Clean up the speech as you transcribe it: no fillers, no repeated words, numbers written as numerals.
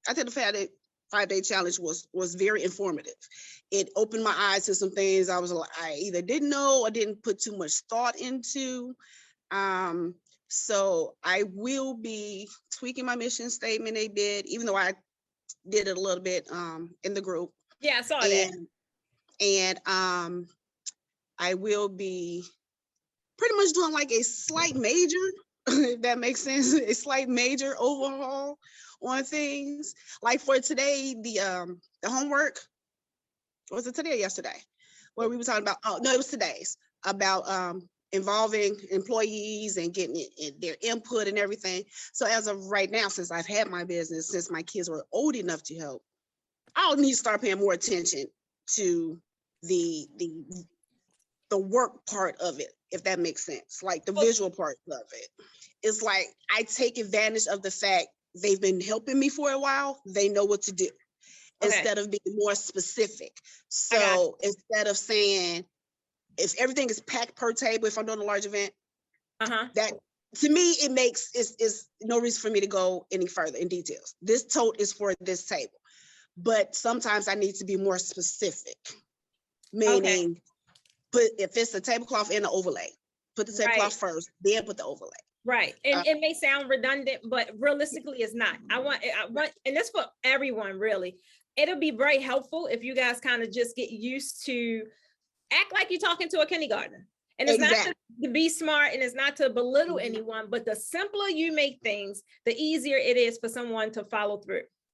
I think the 5-day challenge was very informative. It opened my eyes to some things I either didn't know or didn't put too much thought into. So I will be tweaking my mission statement a bit, even though I did it a little bit in the group. Yeah, I saw that. And I will be pretty much doing like a slight major, if that makes sense, a slight major overhaul on things. Like for today, the homework, was it today or yesterday? Where we were talking about, oh no, it was today's, about involving employees and getting their input and everything. So as of right now, since I've had my business, since my kids were old enough to help, I'll need to start paying more attention to the work part of it, if that makes sense, like the visual part of it. It's like I take advantage of the fact they've been helping me for a while. They know what to do. Instead of being more specific. So instead of saying, if everything is packed per table, if I'm doing a large event, that to me, it's no reason for me to go any further in details. This tote is for this table. But sometimes I need to be more specific, meaning if it's a tablecloth and an overlay, put the tablecloth first, then put the overlay. Right. And it may sound redundant, but realistically it's not. I want, and this for everyone really. It'll be very helpful if you guys kind of just get used to act like you're talking to a kindergartner. And it's not to be smart and it's not to belittle anyone, but the simpler you make things, the easier it is for someone to follow through.